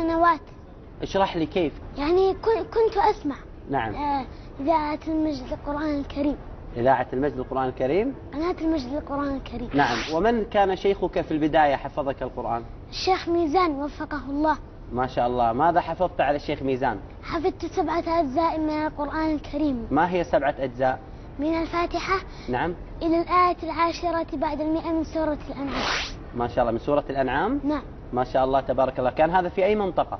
سنوات. اشرح لي كيف. يعني كنت أسمع نعم. إذاعة المجد للقرآن الكريم. إذاعة المجد للقرآن الكريم. قناة المجد للقرآن الكريم. نعم. ومن كان شيخك في البداية حفظك القرآن؟ الشيخ ميزان وفقه الله. ما شاء الله. ماذا حفظت على الشيخ ميزان؟ حفظت 7 أجزاء من القرآن الكريم. ما هي 7 أجزاء؟ من الفاتحة نعم إلى الآية 10 بعد 100 من سورة الأنعام. ما شاء الله. من سورة الأنعام؟ نعم. ما شاء الله تبارك الله. كان هذا في أي منطقة؟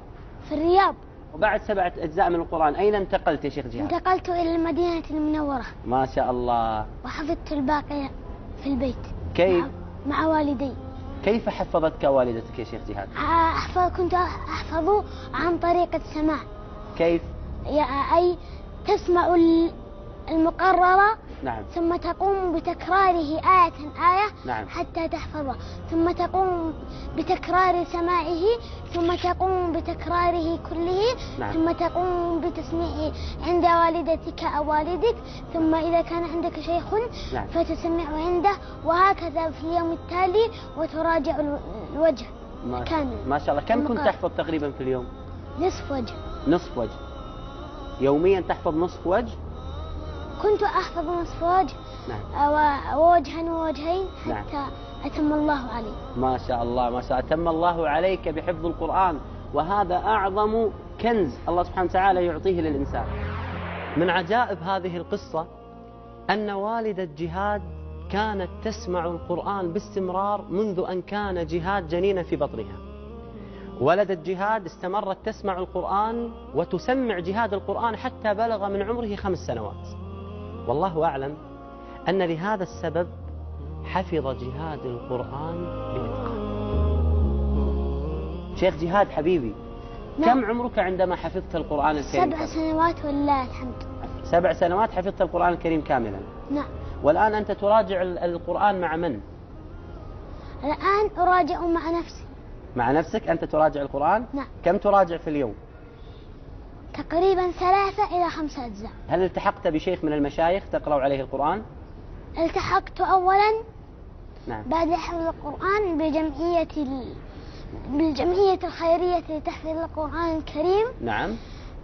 في الرياض. وبعد 7 أجزاء من القرآن أين انتقلت يا شيخ جهاد؟ انتقلت إلى المدينة المنورة. ما شاء الله. وحفظت الباقي في البيت. كيف؟ مع والدي. كيف حفظتك والدتك يا شيخ جهاد؟ كنت أحفظه عن طريق السماع. كيف؟ أي تسمع المقررة. نعم. ثم تقوم بتكراره آية آية. نعم. حتى تحفظه، ثم تقوم بتكرار سماعه، ثم تقوم بتكراره كله. نعم. ثم تقوم بتسميعه عند والدتك أو والدك، ثم إذا كان عندك شيخ نعم. فتسمعه عنده، وهكذا في اليوم التالي، وتراجع الوجه كامل. ما شاء الله. كم كنت تحفظ تقريبا في اليوم؟ نصف وجه. نصف وجه يوميا تحفظ نصف وجه؟ كنت أحفظ نصف وجه. نعم. ووجها ووجهين حتى نعم. أتم الله علي. ما شاء الله. ما شاء الله. أتم الله عليك بحفظ القرآن، وهذا أعظم كنز الله سبحانه وتعالى يعطيه للإنسان. من عجائب هذه القصة أن والدة جهاد كانت تسمع القرآن باستمرار منذ أن كان جهاد جنينا في بطنها. ولدت جهاد استمرت تسمع القرآن وتسمع جهاد القرآن حتى بلغ من عمره 5 سنوات. والله أعلم أن لهذا السبب حفظ جهاد القرآن بإتقان. شيخ جهاد حبيبي، نعم. كم عمرك عندما حفظت القرآن الكريم؟ 7 سنوات ولله الحمد. 7 سنوات حفظت القرآن الكريم كاملا. نعم. والآن أنت تراجع القرآن مع من؟ الآن أراجع مع نفسي. مع نفسك أنت تراجع القرآن؟ نعم. كم تراجع في اليوم؟ تقريبا 3 إلى 5 أجزاء. هل التحقت بشيخ من المشايخ تقرأ عليه القرآن؟ التحقت أولا نعم. بعد حفظ القرآن بالجمعية الخيرية لتحفيظ القرآن الكريم. نعم.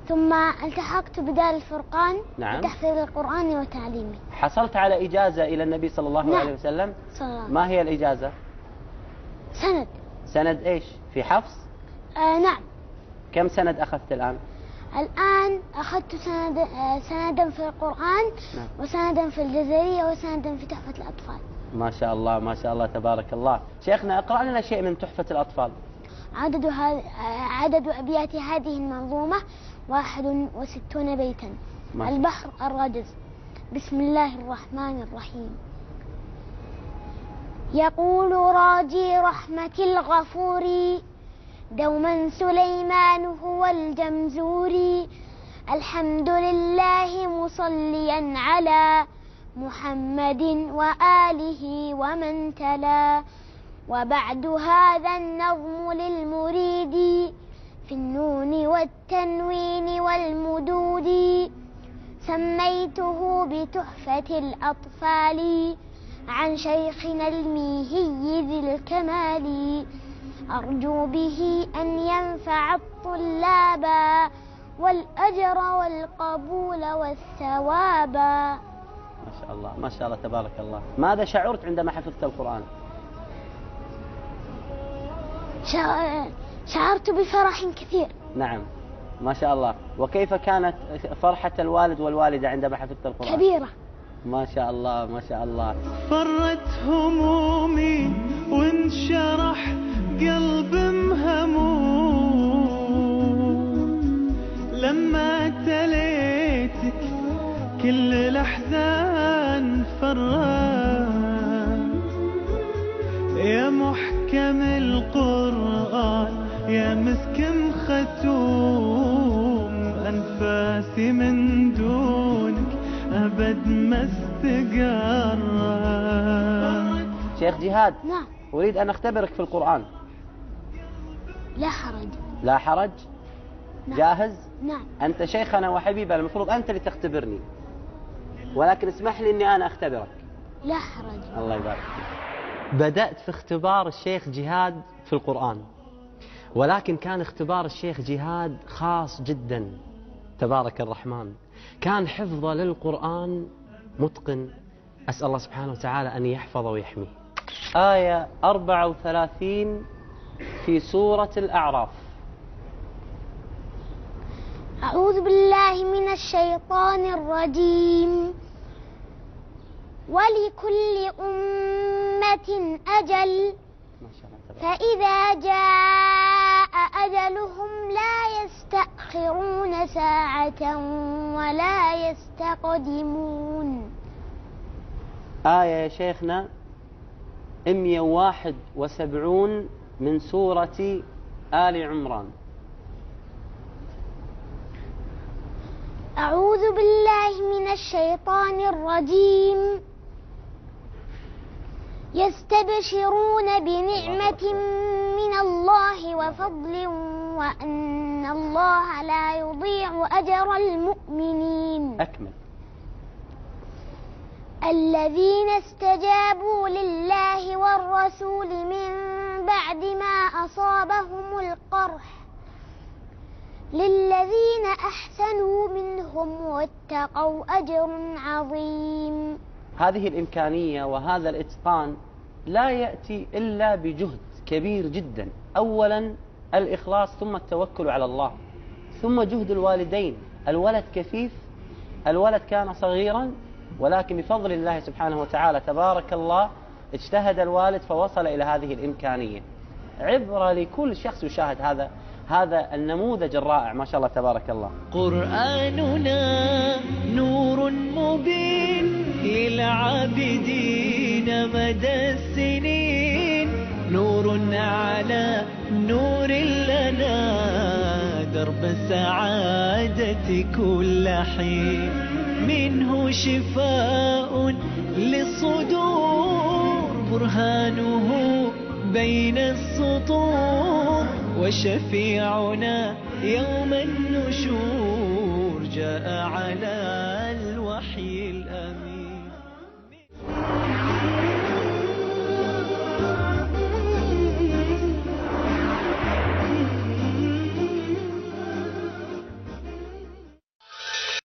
ثم التحقت بدار الفرقان. نعم. لتحفيظ القرآن وتعليمه. حصلت على إجازة إلى النبي صلى الله نعم. عليه وسلم؟ صلى الله عليه وسلم. ما هي الإجازة؟ سند. سند إيش؟ في حفص؟ نعم. كم سند أخذت الآن؟ الآن أخذت سندا في القرآن. نعم. وسندا في الجزرية، وسندا في تحفة الأطفال. ما شاء الله. ما شاء الله تبارك الله. شيخنا اقرأ لنا شيء من تحفة الأطفال. عدد أبيات هذه المنظومة 61 بيتا. البحر الرجز. بسم الله الرحمن الرحيم. يقول راجي رحمة الغفور دوما سليمان هو الجمزوري. الحمد لله مصليا على محمد وآله ومن تلا. وبعد هذا النظم للمريد في النون والتنوين والمدود. سميته بتحفة الأطفال عن شيخنا الميهي ذي الكمال. أرجو به أن ينفع الطلاب والأجر والقبول والثواب. ما شاء الله. ما شاء الله تبارك الله. ماذا شعرت عندما حفظت القرآن؟ شعرت بفرح كثير. نعم. ما شاء الله. وكيف كانت فرحة الوالد والوالدة عندما حفظت القرآن؟ كبيرة. ما شاء الله. ما شاء الله. فرت همومي وانشرح قلب مهموم لما تليتك كل الأحزان فران. يا محكم القرآن يا مسكم ختوم أنفاسي من دونك أبد ما استقر. شيخ جهاد. نعم. أريد أن أختبرك في القرآن. لا حرج. لا حرج. نعم. جاهز؟ نعم. أنت شيخنا وحبيبنا، المفروض أنت اللي تختبرني، ولكن اسمح لي أني أنا أختبرك. لا حرج. الله يبارك فيك. بدأت في اختبار الشيخ جهاد في القرآن، ولكن كان اختبار الشيخ جهاد خاص جدا، تبارك الرحمن، كان حفظه للقرآن متقن. أسأل الله سبحانه وتعالى أن يحفظه ويحميه. آية 34 في سورة الأعراف. أعوذ بالله من الشيطان الرجيم. ولكل أمة أجل فإذا جاء أجلهم لا يستأخرون ساعة ولا يستقدمون. آية يا شيخنا 171 من سورة آل عمران. أعوذ بالله من الشيطان الرجيم. يستبشرون بنعمة من الله وفضل وأن الله لا يضيع أجر المؤمنين. أكمل. الذين استجابوا لله والرسول من بعد ما أصابهم القرح للذين أحسنوا منهم واتقوا أجر عظيم. هذه الإمكانية وهذا الإتقان لا يأتي إلا بجهد كبير جدا. أولا الإخلاص، ثم التوكل على الله، ثم جهد الوالدين. الولد كفيف، الولد كان صغيرا، ولكن بفضل الله سبحانه وتعالى تبارك الله اجتهد الوالد فوصل إلى هذه الإمكانية. عبرة لكل شخص يشاهد هذا النموذج الرائع، ما شاء الله تبارك الله. قرآننا نور مبين للعابدين مدى السنين، نور على نور لنا درب السعادة كل حين، منه شفاء للصدور برهانه بين السطور، وشفيعنا يوم النشور جاء على الوحي الأمين.